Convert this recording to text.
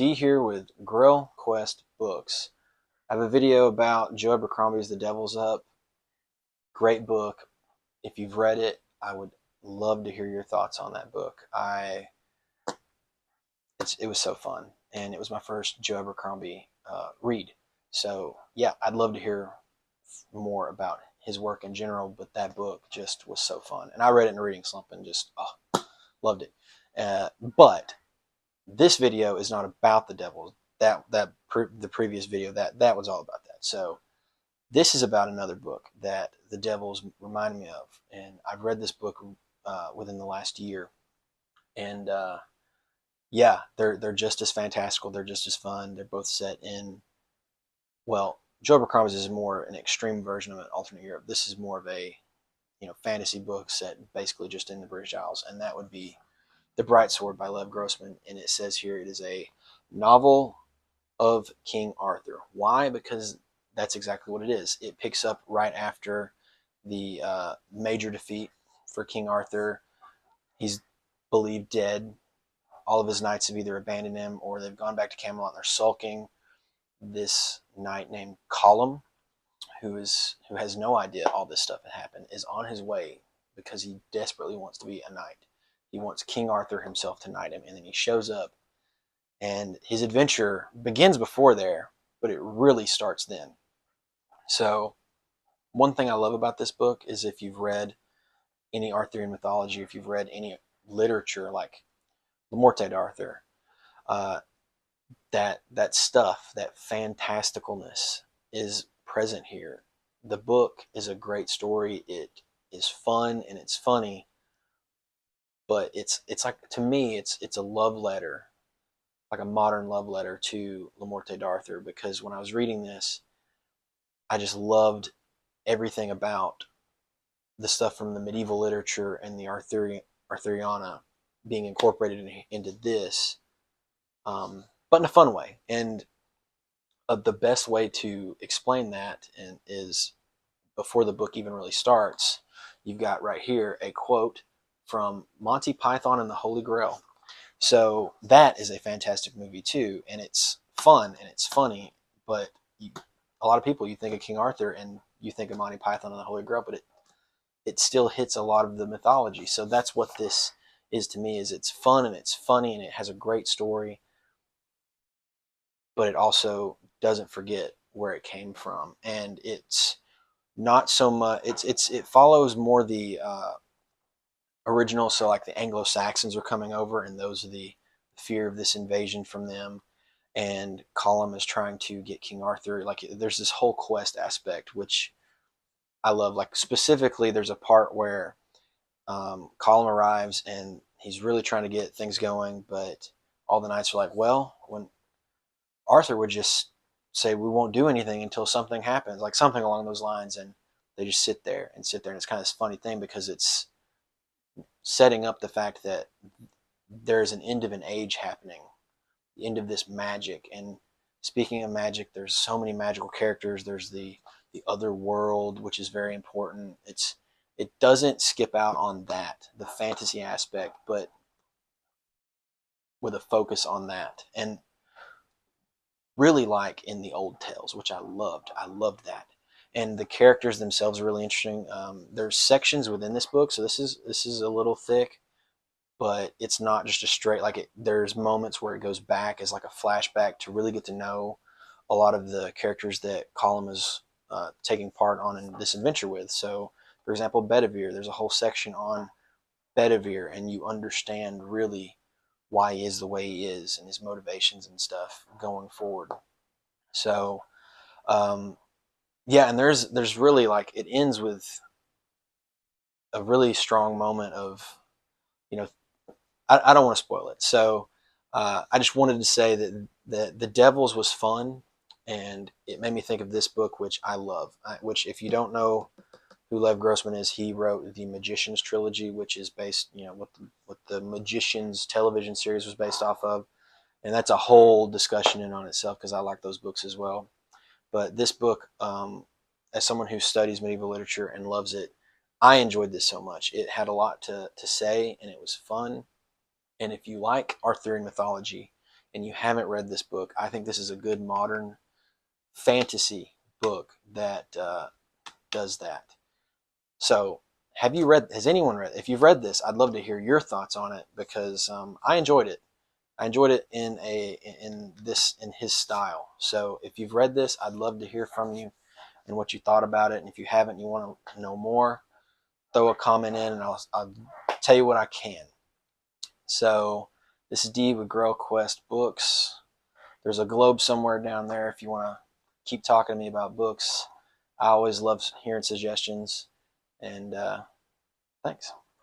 D here with Grill Quest Books. I have a video about Joe Abercrombie's The Devil's Up. Great book. If you've read it, I would love to hear your thoughts on that book. It was so fun, and it was my first Joe Abercrombie read. So yeah, I'd love to hear more about his work in general, but that book just was so fun, and I read it in a reading slump and just loved it. But this video is not about the devil. The previous video that was all about that. So this is about another book that the devils remind me of, and I've read this book within the last year, and yeah, they're just as fantastical. They're just as fun. They're both set in, well, Joe Abercrombie's is more an extreme version of an alternate Europe. This is more of a fantasy book set basically just in the British Isles, and that would be The Bright Sword by Grossman, and it says here it is a novel of King Arthur. Why? Because that's exactly what it is. It picks up right after the major defeat for King Arthur. He's believed dead. All of his knights have either abandoned him or they've gone back to Camelot and they're sulking. This knight named Colum, who has no idea all this stuff had happened, is on his way because he desperately wants to be a knight. He wants King Arthur himself to knight him, and then he shows up, and his adventure begins before there, but it really starts then. So one thing I love about this book is if you've read any Arthurian mythology, if you've read any literature like the Morte d'Arthur, uh, that stuff, that fantasticalness is present here. The book is a great story. It is fun and it's funny, but it's like, to me it's a love letter, like a modern love letter to La Morte d'Arthur, because when I was reading this, I just loved everything about the stuff from the medieval literature and the Arthuriana being incorporated into this, but in a fun way. And the best way to explain that is before the book even really starts. You've got right here a quote from Monty Python and the Holy Grail. So that is a fantastic movie too, and it's fun and it's funny. But a lot of people, you think of King Arthur and you think of Monty Python and the Holy Grail, but it still hits a lot of the mythology. So that's what this is to me: is it's fun and it's funny and it has a great story, but it also doesn't forget where it came from, and it's not so much. It follows more the original. So like the Anglo-Saxons are coming over, and those are the fear of this invasion from them. And Colum is trying to get King Arthur. Like there's this whole quest aspect, which I love. Like specifically, there's a part where Colum arrives and he's really trying to get things going, but all the knights are like, well, when Arthur would just say, we won't do anything until something happens, like something along those lines. And they just sit there and sit there. And it's kind of this funny thing because it's setting up the fact that there's an end of an age happening, the end of this magic. And speaking of magic, there's so many magical characters. There's the other world, which is very important. It doesn't skip out on that, the fantasy aspect, but with a focus on that. And really like in the old tales, which I loved. I loved that. And the characters themselves are really interesting. There's sections within this book, so this is a little thick, but it's not just a straight, like there's moments where it goes back as like a flashback to really get to know a lot of the characters that Colum is taking part on in this adventure with. So, for example, Bedivere, there's a whole section on Bedivere, and you understand really why he is the way he is and his motivations and stuff going forward. So, yeah, and there's really, like, it ends with a really strong moment of, you know, I don't want to spoil it. So, I just wanted to say that the Devils was fun, and it made me think of this book, which I love. Which, if you don't know who Lev Grossman is, he wrote the Magicians trilogy, which is based, what the Magicians television series was based off of, and that's a whole discussion in on itself because I like those books as well. But this book, as someone who studies medieval literature and loves it, I enjoyed this so much. It had a lot to say, and it was fun. And if you like Arthurian mythology, and you haven't read this book, I think this is a good modern fantasy book that does that. So, have you read? Has anyone read? If you've read this, I'd love to hear your thoughts on it because I enjoyed it. I enjoyed it in his style. So, if you've read this, I'd love to hear from you and what you thought about it. And if you haven't, and you want to know more, throw a comment in, and I'll tell you what I can. So, this is D with Girl Quest Books. There's a globe somewhere down there if you want to keep talking to me about books. I always love hearing suggestions. And thanks.